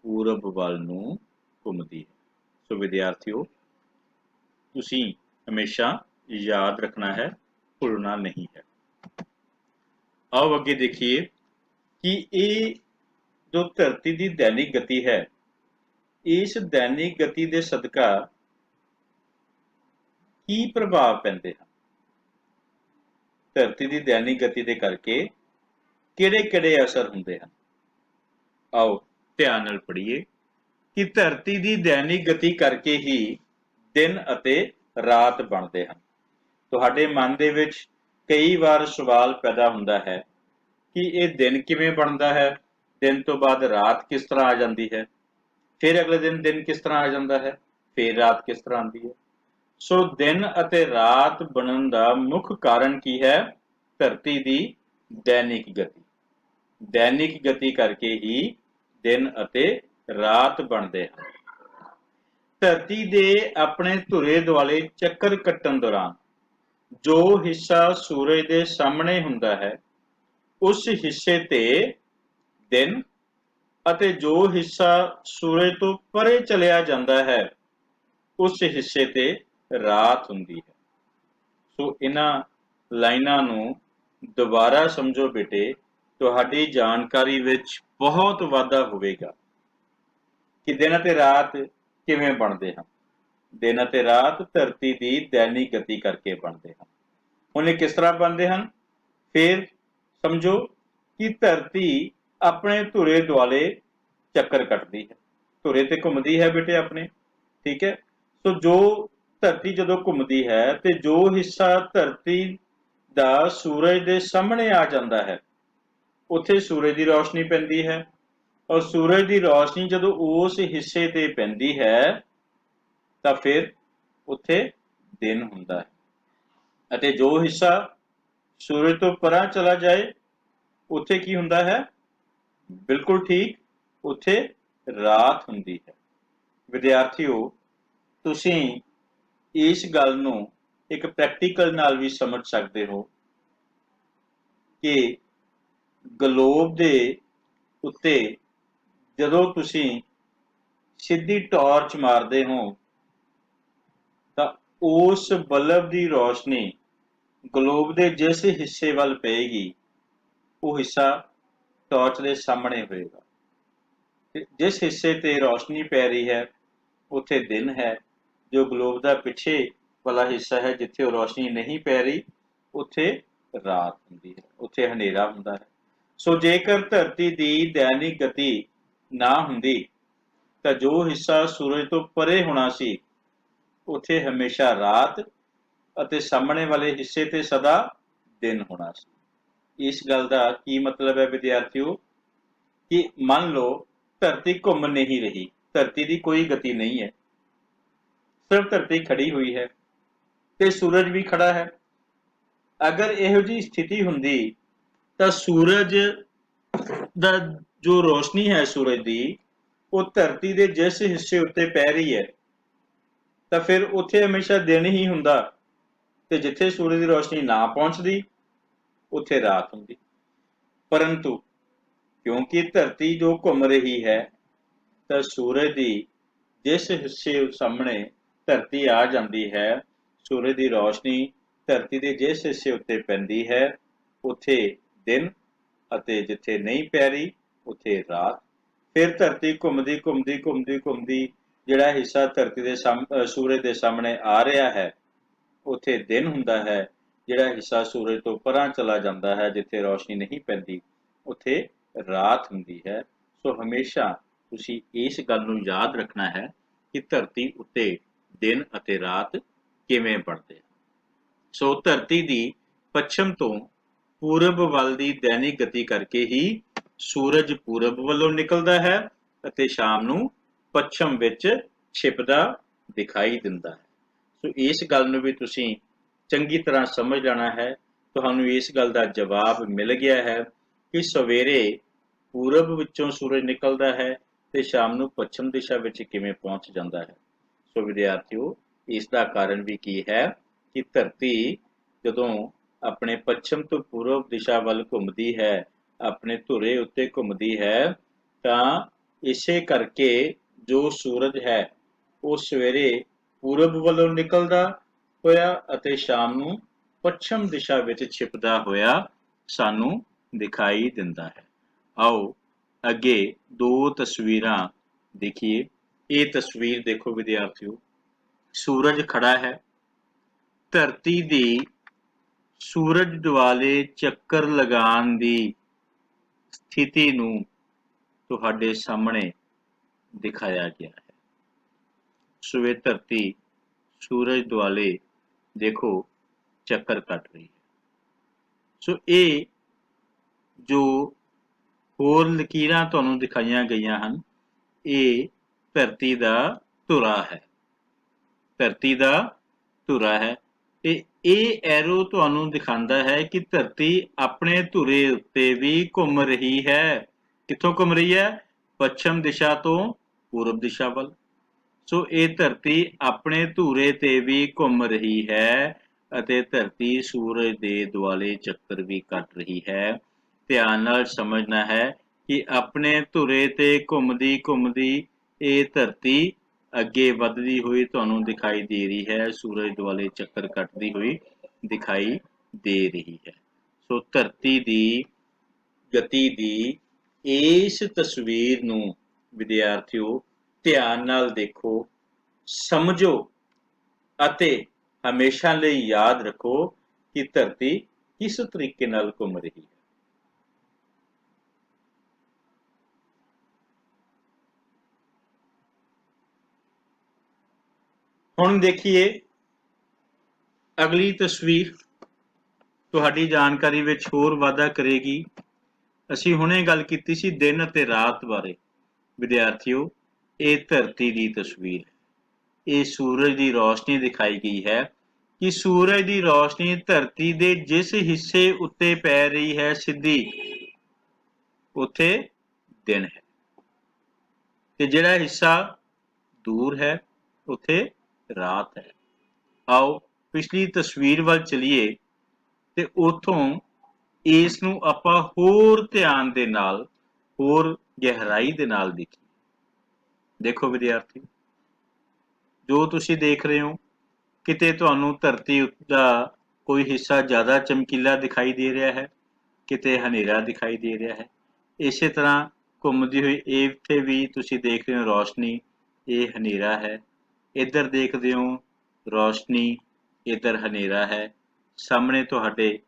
ਪੂਰਬ ਵੱਲ ਨੂੰ ਘੁੰਮਦੀ ਹੈ। ਸੋ ਵਿਦਿਆਰਥੀਓ, ਤੁਸੀਂ ਹਮੇਸ਼ਾ ਯਾਦ ਰੱਖਣਾ ਹੈ, ਭੁੱਲਣਾ ਨਹੀਂ ਹੈ। ਆਓ ਅੱਗੇ ਦੇਖੀਏ ਕਿ ਇਹ ਜੋ ਧਰਤੀ ਦੀ ਦੈਨਿਕ ਗਤੀ ਹੈ, ਇਸ ਦੈਨਿਕ ਗਤੀ ਦੇ ਸਦਕਾ ਕੀ ਪ੍ਰਭਾਵ ਪੈਂਦੇ ਹਨ। ਧਰਤੀ ਦੀ ਦੈਨਿਕ ਗਤੀ ਦੇ ਕਰਕੇ ਕਿਹੜੇ-ਕਿਹੜੇ ਅਸਰ ਹੁੰਦੇ ਹਨ। ਆਓ ਧਿਆਨ ਨਾਲ ਪੜ੍ਹੀਏ ਕਿ ਧਰਤੀ ਦੀ ਦੈਨਿਕ ਗਤੀ ਕਰਕੇ ਹੀ ਦਿਨ ਅਤੇ ਰਾਤ ਬਣਦੇ ਹਨ। ਤੁਹਾਡੇ ਮਨ ਦੇ ਵਿੱਚ ਕਈ ਵਾਰ ਸਵਾਲ ਪੈਦਾ ਹੁੰਦਾ ਹੈ ਕਿ ਇਹ ਦਿਨ ਕਿਵੇਂ ਬਣਦਾ ਹੈ, ਦਿਨ ਤੋਂ ਬਾਅਦ ਰਾਤ ਕਿਸ ਤਰ੍ਹਾਂ ਆ ਜਾਂਦੀ ਹੈ, ਫਿਰ ਅਗਲੇ ਦਿਨ ਕਿਸ ਤਰ੍ਹਾਂ ਆ ਜਾਂਦਾ ਹੈ, ਫਿਰ ਰਾਤ ਕਿਸ ਤਰ੍ਹਾਂ ਆਉਂਦੀ ਹੈ। ਸੋ ਦਿਨ ਅਤੇ ਰਾਤ ਬਣਨ ਦਾ ਮੁੱਖ ਕਾਰਨ ਕੀ ਹੈ? ਧਰਤੀ ਦੀ ਦੈਨਿਕ ਗਤੀ। ਦੈਨਿਕ ਗਤੀ ਕਰਕੇ ਹੀ ਦਿਨ ਅਤੇ ਰਾਤ ਬਣਦੇ ਹਨ। ਧਰਤੀ ਦੇ ਆਪਣੇ ਧੁਰੇ ਦੁਆਲੇ ਚੱਕਰ ਕੱਟਣ ਦੌਰਾਨ ਜੋ ਹਿੱਸਾ ਸੂਰਜ ਦੇ ਸਾਹਮਣੇ ਹੁੰਦਾ ਹੈ, ਉਸ ਹਿੱਸੇ ਤੇ ਦਿਨ ਅਤੇ ਜੋ ਹਿੱਸਾ ਸੂਰਜ ਤੋਂ ਪਰੇ ਚਲਿਆ ਜਾਂਦਾ ਹੈ, ਉਸ ਹਿੱਸੇ ਤੇ ਰਾਤ ਹੁੰਦੀ ਹੈ। ਸੋ ਇਹਨਾਂ ਲਾਈਨਾਂ ਨੂੰ ਦੁਬਾਰਾ ਸਮਝੋ ਬੇਟੇ, ਤੁਹਾਡੀ ਜਾਣਕਾਰੀ ਵਿੱਚ ਬਹੁਤ ਵਾਧਾ ਹੋਵੇਗਾ ਕਿ ਦਿਨ ਅਤੇ ਰਾਤ ਕਿਵੇਂ ਬਣਦੇ ਹਨ। ਦਿਨ ਅਤੇ ਰਾਤ ਧਰਤੀ ਦੀ ਦੈਨਿਕ ਗਤੀ ਕਰਕੇ ਬਣਦੇ ਹਨ। ਹੁਣ ਇਹ ਕਿਸ ਤਰ੍ਹਾਂ ਬਣਦੇ ਹਨ? ਫਿਰ ਸਮਝੋ ਕਿ ਧਰਤੀ ਆਪਣੇ ਧੁਰੇ ਦੁਆਲੇ ਚੱਕਰ ਕੱਟਦੀ ਹੈ, ਧੁਰੇ ਤੇ ਘੁੰਮਦੀ ਹੈ ਬੇਟੇ ਆਪਣੇ, ਠੀਕ ਹੈ। ਸੋ ਜੋ ਧਰਤੀ ਜਦੋਂ ਘੁੰਮਦੀ ਹੈ ਤੇ ਜੋ ਹਿੱਸਾ ਧਰਤੀ ਦਾ ਸੂਰਜ ਦੇ ਸਾਹਮਣੇ ਆ ਜਾਂਦਾ ਹੈ, ਉੱਥੇ ਸੂਰਜ ਦੀ ਰੌਸ਼ਨੀ ਪੈਂਦੀ ਹੈ, ਔਰ ਸੂਰਜ ਦੀ ਰੌਸ਼ਨੀ ਜਦੋਂ ਉਸ ਹਿੱਸੇ ਤੇ ਪੈਂਦੀ ਹੈ ਤਾਂ ਫਿਰ ਉੱਥੇ ਦਿਨ ਹੁੰਦਾ ਹੈ, ਅਤੇ ਜੋ ਹਿੱਸਾ ਸੂਰਜ ਤੋਂ ਪਰਾਂ ਚਲਾ ਜਾਏ ਉੱਥੇ ਕੀ ਹੁੰਦਾ ਹੈ? ਬਿਲਕੁਲ ਠੀਕ, ਉੱਥੇ ਰਾਤ ਹੁੰਦੀ ਹੈ। ਵਿਦਿਆਰਥੀਓ, ਤੁਸੀਂ ਇਸ ਗੱਲ ਨੂੰ ਇੱਕ ਪ੍ਰੈਕਟੀਕਲ ਨਾਲ ਵੀ ਸਮਝ ਸਕਦੇ ਹੋ ਕਿ ਗਲੋਬ ਦੇ ਉੱਤੇ ਜਦੋਂ ਤੁਸੀਂ ਸਿੱਧੀ ਟਾਰਚ ਮਾਰਦੇ ਹੋ ਤਾਂ ਉਸ ਬਲਬ ਦੀ ਰੌਸ਼ਨੀ ਗਲੋਬ ਦੇ ਜਿਸ ਹਿੱਸੇ ਵੱਲ ਪਏਗੀ, ਉਹ ਹਿੱਸਾ ਟਾਰਚ ਦੇ ਸਾਹਮਣੇ ਹੋਏਗਾ। ਜਿਸ ਹਿੱਸੇ ਤੇ ਰੌਸ਼ਨੀ ਪੈ ਰਹੀ ਹੈ ਉੱਥੇ ਦਿਨ ਹੈ, ਜੋ ਗਲੋਬ ਦਾ ਪਿੱਛੇ ਵਾਲਾ ਹਿੱਸਾ ਹੈ ਜਿੱਥੇ ਉਹ ਰੌਸ਼ਨੀ ਨਹੀਂ ਪੈ ਰਹੀ ਉੱਥੇ ਰਾਤ ਹੁੰਦੀ ਹੈ, ਉੱਥੇ ਹਨੇਰਾ ਹੁੰਦਾ ਹੈ। ਸੋ ਜੇਕਰ ਧਰਤੀ ਦੀ ਦੈਨਿਕ ਗਤੀ ਨਾ ਹੁੰਦੀ ਤਾਂ ਜੋ ਹਿੱਸਾ ਸੂਰਜ ਤੋਂ ਪਰੇ ਹੋਣਾ ਸੀ ਉੱਥੇ ਹਮੇਸ਼ਾ ਰਾਤ ਅਤੇ ਸਾਹਮਣੇ ਵਾਲੇ ਹਿੱਸੇ ਤੇ ਸਦਾ ਦਿਨ ਹੋਣਾ ਸੀ। ਇਸ ਗੱਲ ਦਾ ਕੀ ਮਤਲਬ ਹੈ ਵਿਦਿਆਰਥੀਓ? ਕਿ ਮੰਨ ਲਓ ਧਰਤੀ ਘੁੰਮ ਨਹੀਂ ਰਹੀ, ਧਰਤੀ ਦੀ ਕੋਈ ਗਤੀ ਨਹੀਂ ਹੈ, ਸਿਰਫ ਧਰਤੀ ਖੜੀ ਹੋਈ ਹੈ ਤੇ ਸੂਰਜ ਵੀ ਖੜਾ ਹੈ। ਅਗਰ ਇਹੋ ਜਿਹੀ ਸਥਿਤੀ ਹੁੰਦੀ ਤਾਂ ਸੂਰਜ ਦਾ ਜੋ ਰੋਸ਼ਨੀ ਹੈ ਸੂਰਜ ਦੀ, ਉਹ ਧਰਤੀ ਦੇ ਜਿਸ ਹਿੱਸੇ ਉੱਤੇ ਪੈ ਰਹੀ ਹੈ ਤਾਂ ਫਿਰ ਉੱਥੇ ਹਮੇਸ਼ਾ ਦਿਨ ਹੀ ਹੁੰਦਾ, ਤੇ ਜਿੱਥੇ ਸੂਰਜ ਦੀ ਰੋਸ਼ਨੀ ਨਾ ਪਹੁੰਚਦੀ ਉੱਥੇ ਰਾਤ ਹੁੰਦੀ। ਪਰੰਤੂ ਕਿਉਂਕਿ ਧਰਤੀ ਜੋ ਘੁੰਮ ਰਹੀ ਹੈ ਤਾਂ ਸੂਰਜ ਦੀ ਜਿਸ ਹਿੱਸੇ ਸਾਹਮਣੇ ਧਰਤੀ ਆ ਜਾਂਦੀ ਹੈ, ਸੂਰਜ ਦੀ ਰੌਸ਼ਨੀ ਧਰਤੀ ਦੇ ਜਿਸ ਹਿੱਸੇ ਉੱਤੇ ਪੈਂਦੀ ਹੈ ਉੱਥੇ ਦਿਨ, ਅਤੇ ਜਿੱਥੇ ਨਹੀਂ ਪੈ ਰਹੀ ਉੱਥੇ ਰਾਤ। ਫਿਰ ਧਰਤੀ ਘੁੰਮਦੀ ਜਿਹੜਾ ਹਿੱਸਾ ਧਰਤੀ ਦੇ ਸੂਰਜ ਦੇ ਸਾਹਮਣੇ ਆ ਰਿਹਾ ਹੈ ਉੱਥੇ ਦਿਨ ਹੁੰਦਾ ਹੈ, ਜਿਹੜਾ ਹਿੱਸਾ ਸੂਰਜ ਤੋਂ ਪਰਾਂ ਚਲਾ ਜਾਂਦਾ ਹੈ ਜਿੱਥੇ ਰੌਸ਼ਨੀ ਨਹੀਂ ਪੈਂਦੀ ਉੱਥੇ ਰਾਤ ਹੁੰਦੀ ਹੈ। ਸੋ ਹਮੇਸ਼ਾ ਤੁਸੀਂ ਇਸ ਗੱਲ ਨੂੰ ਯਾਦ ਰੱਖਣਾ ਹੈ ਕਿ ਧਰਤੀ ਉੱਤੇ ਦਿਨ ਅਤੇ ਰਾਤ ਕਿਵੇਂ ਬਣਦੇ ਹਨ। ਸੋ ਧਰਤੀ ਦੀ ਪੱਛਮ ਤੋਂ ਪੂਰਬ ਵੱਲ ਦੀ ਦੈਨਿਕ ਗਤੀ ਕਰਕੇ ਹੀ ਸੂਰਜ ਪੂਰਬ ਵੱਲੋਂ ਨਿਕਲਦਾ ਹੈ ਅਤੇ ਸ਼ਾਮ ਨੂੰ ਪੱਛਮ ਵਿੱਚ ਛਿਪਦਾ ਦਿਖਾਈ ਦਿੰਦਾ ਹੈ। ਸੋ ਇਸ ਗੱਲ ਨੂੰ ਵੀ ਤੁਸੀਂ ਚੰਗੀ ਤਰ੍ਹਾਂ ਸਮਝ ਲੈਣਾ ਹੈ। ਤੁਹਾਨੂੰ ਇਸ ਗੱਲ ਦਾ ਜਵਾਬ ਮਿਲ ਗਿਆ ਹੈ ਕਿ ਸਵੇਰੇ ਪੂਰਬ ਵਿੱਚੋਂ ਸੂਰਜ ਨਿਕਲਦਾ ਹੈ ਤੇ ਸ਼ਾਮ ਨੂੰ ਪੱਛਮ ਦਿਸ਼ਾ ਵਿੱਚ ਕਿਵੇਂ ਪਹੁੰਚ ਜਾਂਦਾ ਹੈ। ਸੋ ਵਿਦਿਆਰਥੀਓ, ਇਸ ਦਾ ਕਾਰਨ ਵੀ ਕੀ ਹੈ ਕਿ ਧਰਤੀ ਜਦੋਂ ਆਪਣੇ ਪੱਛਮ ਤੋਂ ਪੂਰਬ ਦਿਸ਼ਾ ਵੱਲ ਘੁੰਮਦੀ ਹੈ, ਆਪਣੇ ਧੁਰੇ ਉੱਤੇ ਘੁੰਮਦੀ ਹੈ, ਤਾਂ ਇਸੇ ਕਰਕੇ ਜੋ ਸੂਰਜ ਹੈ ਉਹ ਸਵੇਰੇ ਪੂਰਬ ਵੱਲੋਂ ਨਿਕਲਦਾ ਹੋਇਆ ਅਤੇ ਸ਼ਾਮ ਨੂੰ ਪੱਛਮ ਦਿਸ਼ਾ ਵਿੱਚ ਛਿਪਦਾ ਹੋਇਆ ਸਾਨੂੰ ਦਿਖਾਈ ਦਿੰਦਾ ਹੈ। ਆਓ ਅੱਗੇ ਦੋ ਤਸਵੀਰਾਂ ਦੇਖੀਏ। ਇਹ ਤਸਵੀਰ ਦੇਖੋ ਵਿਦਿਆਰਥੀਓ, ਸੂਰਜ ਖੜਾ ਹੈ, ਧਰਤੀ ਦੀ ਸੂਰਜ ਦੁਆਲੇ ਚੱਕਰ ਲਗਾਉਣ ਦੀ ਸਥਿਤੀ ਨੂੰ ਤੁਹਾਡੇ ਸਾਹਮਣੇ ਦਿਖਾਇਆ ਗਿਆ ਹੈ। ਸੋ ਇਹ ਧਰਤੀ ਸੂਰਜ ਦੁਆਲੇ ਦੇਖੋ ਚੱਕਰ ਕੱਟ ਰਹੀ ਹੈ। ਸੋ ਇਹ ਜੋ ਹੋਰ ਲਕੀਰਾਂ ਤੁਹਾਨੂੰ ਦਿਖਾਈਆਂ ਗਈਆਂ ਹਨ, ਇਹ ਧਰਤੀ ਦਾ ਧੁਰਾ ਹੈ। ਧਰਤੀ ਦਾ ਧੁਰਾ ਹੈ ਤੇ ਇਹ ਐਰੋ ਤੁਹਾਨੂੰ ਦਿਖਾਉਂਦਾ ਹੈ ਕਿ ਧਰਤੀ ਆਪਣੇ ਧੁਰੇ ਉੱਤੇ ਵੀ ਘੁੰਮ ਰਹੀ ਹੈ। ਕਿੱਥੋਂ ਘੁੰਮ ਰਹੀ ਹੈ? ਪੱਛਮ ਦਿਸ਼ਾ ਤੋਂ ਪੂਰਬ ਦਿਸ਼ਾ ਵੱਲ। ਸੋ ਇਹ ਧਰਤੀ ਆਪਣੇ ਧੁਰੇ ਤੇ ਵੀ ਘੁੰਮ ਰਹੀ ਹੈ ਅਤੇ ਧਰਤੀ ਸੂਰਜ ਦੇ ਦੁਆਲੇ ਚੱਕਰ ਵੀ ਕੱਟ ਰਹੀ ਹੈ। ਧਿਆਨ ਨਾਲ ਸਮਝਣਾ ਹੈ ਕਿ ਆਪਣੇ ਧੁਰੇ ਤੇ ਘੁੰਮਦੀ ਘੁੰਮਦੀ ਇਹ ਧਰਤੀ ਅੱਗੇ ਵੱਧਦੀ ਹੋਈ ਤੁਹਾਨੂੰ ਦਿਖਾਈ ਦੇ ਰਹੀ ਹੈ, ਸੂਰਜ ਦੁਆਲੇ ਚੱਕਰ ਕੱਟਦੀ ਹੋਈ ਦਿਖਾਈ ਦੇ ਰਹੀ ਹੈ। ਸੋ ਧਰਤੀ ਦੀ ਗਤੀ ਦੀ ਇਸ ਤਸਵੀਰ ਨੂੰ ਵਿਦਿਆਰਥੀਓ ਧਿਆਨ ਨਾਲ ਦੇਖੋ, ਸਮਝੋ ਅਤੇ ਹਮੇਸ਼ਾ ਲਈ ਯਾਦ ਰੱਖੋ ਕਿ ਧਰਤੀ ਕਿਸ ਤਰੀਕੇ ਨਾਲ ਘੁੰਮ ਰਹੀ ਹੈ। ਹੁਣ ਦੇਖੀਏ ਅਗਲੀ ਤਸਵੀਰ, ਤੁਹਾਡੀ ਜਾਣਕਾਰੀ ਵਿੱਚ ਹੋਰ ਵਾਧਾ ਕਰੇਗੀ। ਅਸੀਂ ਹੁਣੇ ਗੱਲ ਕੀਤੀ ਸੀ ਦਿਨ ਅਤੇ ਰਾਤ ਬਾਰੇ। ਵਿਦਿਆਰਥੀਓ, ਇਹ ਧਰਤੀ ਦੀ ਤਸਵੀਰ ਹੈ। ਇਹ ਸੂਰਜ ਦੀ ਰੌਸ਼ਨੀ ਦਿਖਾਈ ਗਈ ਹੈ ਕਿ ਸੂਰਜ ਦੀ ਰੌਸ਼ਨੀ ਧਰਤੀ ਦੇ ਜਿਸ ਹਿੱਸੇ ਉੱਤੇ ਪੈ ਰਹੀ ਹੈ ਸਿੱਧੀ, ਉੱਥੇ ਦਿਨ ਹੈ ਤੇ ਜਿਹੜਾ ਹਿੱਸਾ ਦੂਰ ਹੈ ਉੱਥੇ ਰਾਤ ਹੈ। ਆਓ ਪਿਛਲੀ ਤਸਵੀਰ ਵੱਲ ਚਲੀਏ ਤੇ ਉੱਥੋਂ ਇਸ ਨੂੰ ਆਪਾਂ ਹੋਰ ਧਿਆਨ ਦੇ ਨਾਲ, ਹੋਰ ਗਹਿਰਾਈ ਦੇ ਨਾਲ ਦੇਖੀਏ। ਦੇਖੋ ਵਿਦਿਆਰਥੀ, ਜੋ ਤੁਸੀਂ ਦੇਖ ਰਹੇ ਹੋ, ਕਿਤੇ ਤੁਹਾਨੂੰ ਧਰਤੀ ਦਾ ਕੋਈ ਹਿੱਸਾ ਜ਼ਿਆਦਾ ਚਮਕੀਲਾ ਦਿਖਾਈ ਦੇ ਰਿਹਾ ਹੈ, ਕਿਤੇ ਹਨੇਰਾ ਦਿਖਾਈ ਦੇ ਰਿਹਾ ਹੈ। ਇਸੇ ਤਰ੍ਹਾਂ ਘੁੰਮਦੀ ਹੋਈ ਇੱਥੇ ਵੀ ਤੁਸੀਂ ਦੇਖ ਰਹੇ ਹੋ ਰੌਸ਼ਨੀ, ਇਹ ਹਨੇਰਾ ਹੈ। ਇੱਧਰ ਦੇਖਦੇ ਹੋ ਰੌਸ਼ਨੀ, ਇੱਧਰ ਹਨੇਰਾ ਹੈ। ਸਾਹਮਣੇ ਤੁਹਾਡੇ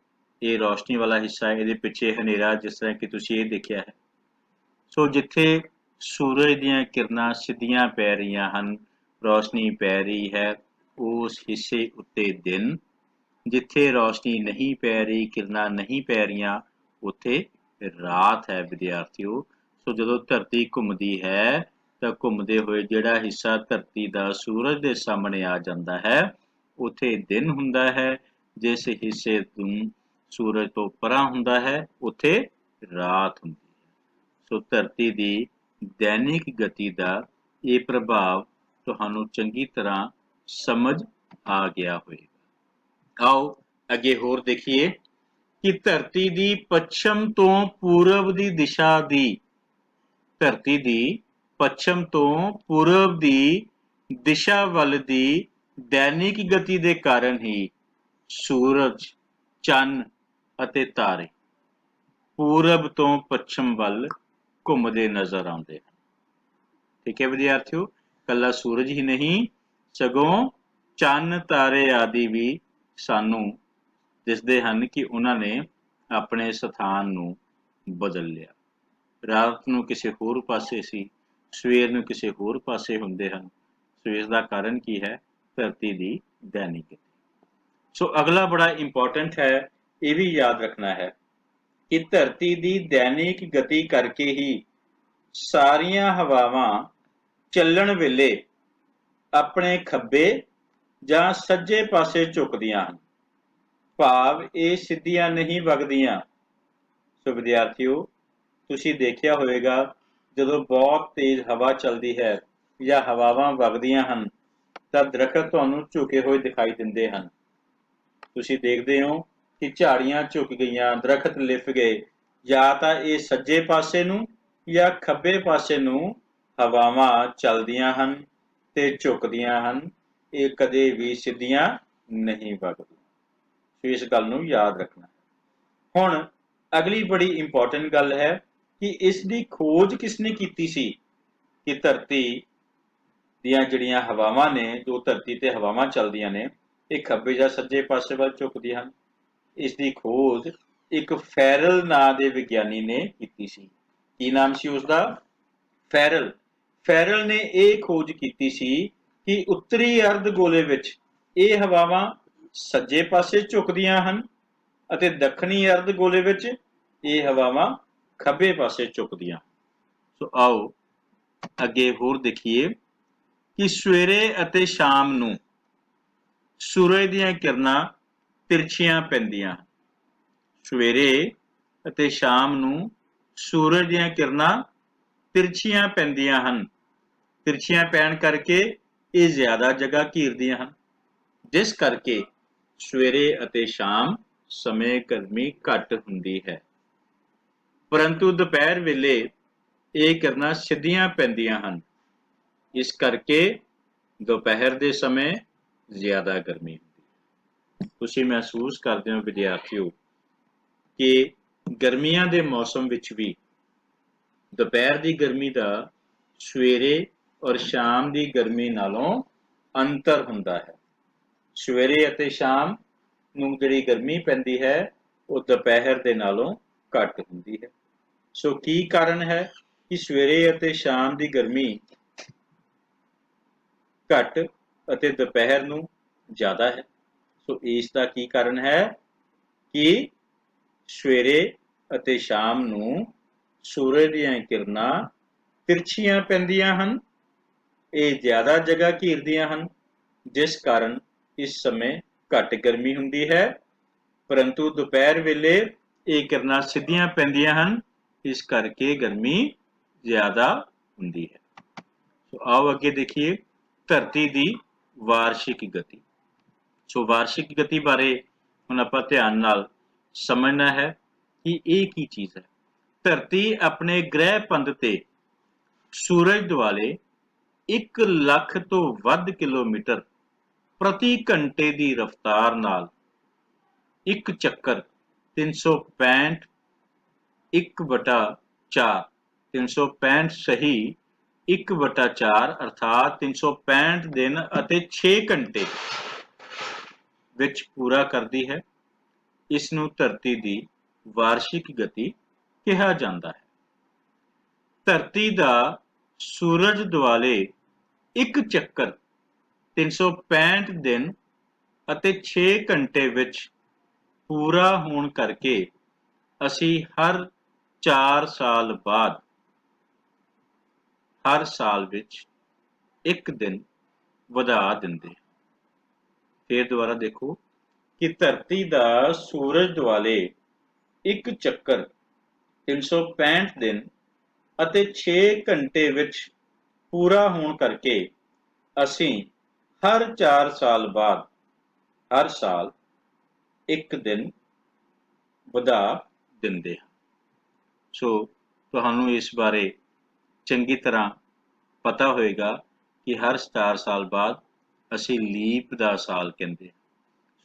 ਇਹ ਰੌਸ਼ਨੀ ਵਾਲਾ ਹਿੱਸਾ ਹੈ, ਇਹਦੇ ਪਿੱਛੇ ਹਨੇਰਾ, ਜਿਸ ਤਰ੍ਹਾਂ ਕਿ ਤੁਸੀਂ ਇਹ ਦੇਖਿਆ ਹੈ। ਸੋ ਜਿੱਥੇ ਸੂਰਜ ਦੀਆਂ ਕਿਰਨਾਂ ਸਿੱਧੀਆਂ ਪੈ ਰਹੀਆਂ ਹਨ, ਰੌਸ਼ਨੀ ਪੈ ਰਹੀ ਹੈ, ਉਸ ਹਿੱਸੇ ਉੱਤੇ ਦਿਨ, ਜਿੱਥੇ ਰੌਸ਼ਨੀ ਨਹੀਂ ਪੈ ਰਹੀ, ਕਿਰਨਾਂ ਨਹੀਂ ਪੈ ਰਹੀਆਂ, ਉੱਥੇ ਰਾਤ ਹੈ ਵਿਦਿਆਰਥੀਓ। ਸੋ ਜਦੋਂ ਧਰਤੀ ਘੁੰਮਦੀ ਹੈ ਤਾਂ ਘੁੰਮਦੇ ਹੋਏ ਜਿਹੜਾ ਹਿੱਸਾ ਧਰਤੀ ਦਾ ਸੂਰਜ ਦੇ ਸਾਹਮਣੇ ਆ ਜਾਂਦਾ ਹੈ, ਉੱਥੇ ਦਿਨ ਹੁੰਦਾ ਹੈ। ਜਿਸ ਹਿੱਸੇ ਤੋਂ ਸੂਰਜ ਤੋਂ ਪਰਾਂ ਹੁੰਦਾ ਹੈ, ਉੱਥੇ ਰਾਤ ਹੁੰਦੀ ਹੈ। ਸੋ ਧਰਤੀ ਦੀ ਦੈਨਿਕ ਗਤੀ ਦਾ ਇਹ ਪ੍ਰਭਾਵ ਤੁਹਾਨੂੰ ਚੰਗੀ ਤਰ੍ਹਾਂ ਸਮਝ ਆ ਗਿਆ ਹੋਵੇਗਾ। ਆਓ ਅੱਗੇ ਹੋਰ ਦੇਖੀਏ ਕਿ ਧਰਤੀ ਦੀ ਪੱਛਮ ਤੋਂ ਪੂਰਬ ਦੀ ਦਿਸ਼ਾ ਦੀ, ਧਰਤੀ ਦੀ ਪੱਛਮ ਤੋਂ ਪੂਰਬ ਦੀ ਦਿਸ਼ਾ ਵੱਲ ਦੀ ਦੈਨਿਕ ਗਤੀ ਦੇ ਕਾਰਨ ਹੀ ਸੂਰਜ, ਚੰਨ ਅਤੇ ਤਾਰੇ ਪੂਰਬ ਤੋਂ ਪੱਛਮ ਵੱਲ ਘੁੰਮਦੇ ਨਜ਼ਰ ਆਉਂਦੇ ਹਨ। ਠੀਕ ਹੈ ਵਿਦਿਆਰਥੀਓ, ਕੱਲਾ ਸੂਰਜ ਹੀ ਨਹੀਂ, ਸਗੋਂ ਚੰਨ, ਤਾਰੇ ਆਦਿ ਵੀ ਸਾਨੂੰ ਦਿਸਦੇ ਹਨ ਕਿ ਉਹਨਾਂ ਨੇ ਆਪਣੇ ਸਥਾਨ ਨੂੰ ਬਦਲ ਲਿਆ। ਰਾਤ ਨੂੰ ਕਿਸੇ ਹੋਰ ਪਾਸੇ ਸੀ, ਸਵੇਰ ਨੂੰ ਕਿਸੇ ਹੋਰ ਪਾਸੇ ਹੁੰਦੇ ਹਨ। ਸੋ ਇਸ ਦਾ ਕਾਰਨ ਕੀ ਹੈ? ਧਰਤੀ ਦੀ ਦੈਨਿਕ ਗਤੀ। ਸੋ ਅਗਲਾ ਬੜਾ ਇੰਪੋਰਟੈਂਟ ਹੈ, ਇਹ ਵੀ ਯਾਦ ਰੱਖਣਾ ਹੈ ਕਿ ਧਰਤੀ ਦੀ ਦੈਨਿਕ ਗਤੀ ਕਰਕੇ ਹੀ ਸਾਰੀਆਂ ਹਵਾਵਾਂ ਚੱਲਣ ਵੇਲੇ ਆਪਣੇ ਖੱਬੇ ਜਾਂ ਸੱਜੇ ਪਾਸੇ ਝੁਕਦੀਆਂ ਹਨ। ਭਾਵ ਇਹ ਸਿੱਧੀਆਂ ਨਹੀਂ ਵਗਦੀਆਂ। ਸੋ ਵਿਦਿਆਰਥੀਓ, ਤੁਸੀਂ ਦੇਖਿਆ ਹੋਵੇਗਾ ਜਦੋਂ ਬਹੁਤ ਤੇਜ਼ ਹਵਾ ਚੱਲਦੀ ਹੈ ਜਾਂ ਹਵਾਵਾਂ ਵਗਦੀਆਂ ਹਨ ਤਾਂ ਦਰਖਤ ਤੁਹਾਨੂੰ ਝੁਕੇ ਹੋਏ ਦਿਖਾਈ ਦਿੰਦੇ ਹਨ। ਤੁਸੀਂ ਦੇਖਦੇ ਹੋ ਕਿ ਝਾੜੀਆਂ ਝੁਕ ਗਈਆਂ, ਦਰਖਤ ਲਿਫ ਗਏ। ਜਾਂ ਤਾਂ ਇਹ ਸੱਜੇ ਪਾਸੇ ਨੂੰ ਜਾਂ ਖੱਬੇ ਪਾਸੇ ਨੂੰ ਹਵਾਵਾਂ ਚੱਲਦੀਆਂ ਹਨ ਤੇ ਝੁਕਦੀਆਂ ਹਨ। ਇਹ ਕਦੇ ਵੀ ਸਿੱਧੀਆਂ ਨਹੀਂ ਵਗਦੀਆਂ। ਸੋ ਇਸ ਗੱਲ ਨੂੰ ਯਾਦ ਰੱਖਣਾ। ਹੁਣ ਅਗਲੀ ਬੜੀ ਇੰਪੋਰਟੈਂਟ ਗੱਲ ਹੈ ਕਿ ਇਸ ਦੀ ਖੋਜ ਕਿਸਨੇ ਕੀਤੀ ਸੀ ਕਿ ਧਰਤੀ ਦੀਆਂ ਜਿਹੜੀਆਂ ਹਵਾਵਾਂ ਨੇ, ਜੋ ਧਰਤੀ ਤੇ ਹਵਾਵਾਂ ਚੱਲਦੀਆਂ ਨੇ, ਇਹ ਖੱਬੇ ਜਾਂ ਸੱਜੇ ਪਾਸੇ ਵੱਲ ਝੁਕਦੀਆਂ ਹਨ। ਇਸ ਦੀ ਖੋਜ ਇੱਕ ਫੈਰਲ ਨਾਂ ਦੇ ਵਿਗਿਆਨੀ ਨੇ ਕੀਤੀ ਸੀ। ਕੀ ਨਾਮ ਸੀ ਉਸਦਾ? ਫੈਰਲ। ਫੈਰਲ ਨੇ ਇਹ ਖੋਜ ਕੀਤੀ ਸੀ ਕਿ ਉੱਤਰੀ ਅਰਧ ਗੋਲੇ ਵਿੱਚ ਇਹ ਹਵਾਵਾਂ ਸੱਜੇ ਪਾਸੇ ਝੁਕਦੀਆਂ ਹਨ ਅਤੇ ਦੱਖਣੀ ਅਰਧ ਗੋਲੇ ਵਿੱਚ ਇਹ ਹਵਾਵਾਂ ਖੱਬੇ ਪਾਸੇ ਝੁਕਦੀਆਂ। ਸੋ ਆਓ ਅੱਗੇ ਹੋਰ ਦੇਖੀਏ ਕਿ ਸਵੇਰੇ ਅਤੇ ਸ਼ਾਮ ਨੂੰ ਸੂਰਜ ਦੀਆਂ ਕਿਰਨਾਂ ਤਿਰਛੀਆਂ ਪੈਂਦੀਆਂ ਹਨ। ਸਵੇਰੇ ਅਤੇ ਸ਼ਾਮ ਨੂੰ ਸੂਰਜ ਦੀਆਂ ਕਿਰਨਾਂ ਤਿਰਛੀਆਂ ਪੈਂਦੀਆਂ ਹਨ। ਤਿਰਛੀਆਂ ਪੈਣ ਕਰਕੇ ਇਹ ਜ਼ਿਆਦਾ ਜਗ੍ਹਾ ਘੇਰਦੀਆਂ ਹਨ, ਜਿਸ ਕਰਕੇ ਸਵੇਰੇ ਅਤੇ ਸ਼ਾਮ ਸਮੇਂ ਗਰਮੀ ਘੱਟ ਹੁੰਦੀ ਹੈ। ਪਰੰਤੂ ਦੁਪਹਿਰ ਵੇਲੇ ਇਹ ਕਿਰਨਾਂ ਸਿੱਧੀਆਂ ਪੈਂਦੀਆਂ ਹਨ, ਇਸ ਕਰਕੇ ਦੁਪਹਿਰ ਦੇ ਸਮੇਂ ਜ਼ਿਆਦਾ ਗਰਮੀ ਹੁੰਦੀ ਹੈ। ਤੁਸੀਂ ਮਹਿਸੂਸ ਕਰਦੇ ਹੋ ਵਿਦਿਆਰਥੀਓ ਕਿ ਗਰਮੀਆਂ ਦੇ ਮੌਸਮ ਵਿੱਚ ਵੀ ਦੁਪਹਿਰ ਦੀ ਗਰਮੀ ਦਾ ਸਵੇਰੇ ਔਰ ਸ਼ਾਮ ਦੀ ਗਰਮੀ ਨਾਲੋਂ ਅੰਤਰ ਹੁੰਦਾ ਹੈ। ਸਵੇਰੇ ਅਤੇ ਸ਼ਾਮ ਨੂੰ ਜਿਹੜੀ ਗਰਮੀ ਪੈਂਦੀ ਹੈ ਉਹ ਦੁਪਹਿਰ ਦੇ ਨਾਲੋਂ ਘੱਟ ਹੁੰਦੀ ਹੈ। ਸੋ ਕੀ ਕਾਰਨ ਹੈ ਕਿ ਸਵੇਰੇ ਅਤੇ ਸ਼ਾਮ ਦੀ ਗਰਮੀ ਘੱਟ ਅਤੇ ਦੁਪਹਿਰ ਨੂੰ ਜ਼ਿਆਦਾ ਹੈ? ਸੋ ਇਸ ਦਾ ਕੀ ਕਾਰਨ ਹੈ ਕਿ ਸਵੇਰੇ ਅਤੇ ਸ਼ਾਮ ਨੂੰ ਸੂਰਜ ਦੀਆਂ ਕਿਰਨਾਂ ਤਿਰਛੀਆਂ ਪੈਂਦੀਆਂ ਹਨ। ਇਹ ਜ਼ਿਆਦਾ ਜਗ੍ਹਾ ਘੇਰਦੀਆਂ ਹਨ, ਜਿਸ ਕਾਰਨ ਇਸ ਸਮੇਂ ਘੱਟ ਗਰਮੀ ਹੁੰਦੀ ਹੈ। ਪਰੰਤੂ ਦੁਪਹਿਰ ਵੇਲੇ ਇਹ ਕਿਰਨਾਂ ਸਿੱਧੀਆਂ ਪੈਂਦੀਆਂ ਹਨ, ਇਸ ਕਰਕੇ ਗਰਮੀ ਜ਼ਿਆਦਾ ਹੁੰਦੀ ਹੈ। ਸੋ ਆਓ ਅੱਗੇ ਦੇਖੀਏ ਧਰਤੀ ਦੀ ਵਾਰਸ਼ਿਕ ਗਤੀ। ਸੋ ਵਾਰਸ਼ਿਕ ਗਤੀ ਬਾਰੇ ਹੁਣ ਆਪਾਂ ਧਿਆਨ ਨਾਲ ਸਮਝਣਾ ਹੈ ਕਿ ਇਹ ਕੀ ਚੀਜ਼ ਹੈ। ਧਰਤੀ ਆਪਣੇ ਗ੍ਰਹਿ ਪੰਧ ਤੇ ਸੂਰਜ ਦੁਆਲੇ 1 ਲੱਖ ਤੋਂ ਵੱਧ ਕਿਲੋਮੀਟਰ ਪ੍ਰਤੀ ਘੰਟੇ ਦੀ ਰਫ਼ਤਾਰ ਨਾਲ ਇੱਕ ਚੱਕਰ 365 1/4 365 ਸਹੀ 1/4 ਅਰਥਾਤ 365 ਦਿਨ ਅਤੇ 6 ਘੰਟੇ ਵਿੱਚ ਪੂਰਾ ਕਰਦੀ ਹੈ। ਇਸ ਨੂੰ ਧਰਤੀ ਦੀ ਵਾਰਸ਼ਿਕ ਗਤੀ ਕਿਹਾ ਜਾਂਦਾ ਹੈ। ਧਰਤੀ ਦਾ ਸੂਰਜ ਦੁਆਲੇ ਇੱਕ ਚੱਕਰ 365 ਦਿਨ ਅਤੇ 6 ਘੰਟੇ ਵਿੱਚ ਪੂਰਾ ਹੋਣ ਕਰਕੇ ਅਸੀਂ ਹਰ 4 ਸਾਲ ਬਾਅਦ ਹਰ ਸਾਲ ਵਿੱਚ ਇੱਕ ਦਿਨ ਵਧਾ ਦਿੰਦੇ ਹਾਂ। ਫਿਰ ਦੁਬਾਰਾ ਦੇਖੋ ਕਿ ਧਰਤੀ ਦਾ ਸੂਰਜ ਦੁਆਲੇ ਇੱਕ ਚੱਕਰ 365 ਦਿਨ ਅਤੇ 6 ਘੰਟੇ ਵਿੱਚ ਪੂਰਾ ਹੋਣ ਕਰਕੇ ਅਸੀਂ ਹਰ 4 ਸਾਲ ਬਾਅਦ ਹਰ ਸਾਲ ਇੱਕ ਦਿਨ ਵਧਾ ਦਿੰਦੇ ਹਾਂ। ਸੋ ਤੁਹਾਨੂੰ ਇਸ ਬਾਰੇ ਚੰਗੀ ਤਰ੍ਹਾਂ ਪਤਾ ਹੋਏਗਾ ਕਿ ਹਰ 4 ਸਾਲ ਬਾਅਦ ਅਸੀਂ ਲੀਪ ਦਾ ਸਾਲ ਕਹਿੰਦੇ ਹਾਂ।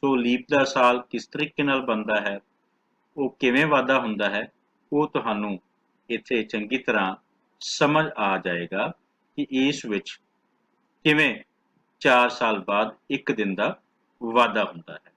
ਸੋ ਲੀਪ ਦਾ ਸਾਲ ਕਿਸ ਤਰੀਕੇ ਨਾਲ ਬਣਦਾ ਹੈ, ਉਹ ਕਿਵੇਂ ਵਾਧਾ ਹੁੰਦਾ ਹੈ, ਉਹ ਤੁਹਾਨੂੰ ਇੱਥੇ ਚੰਗੀ ਤਰ੍ਹਾਂ ਸਮਝ ਆ ਜਾਏਗਾ ਕਿ ਇਸ ਵਿੱਚ ਕਿਵੇਂ 4 ਸਾਲ ਬਾਅਦ ਇੱਕ ਦਿਨ ਦਾ ਵਾਧਾ ਹੁੰਦਾ ਹੈ।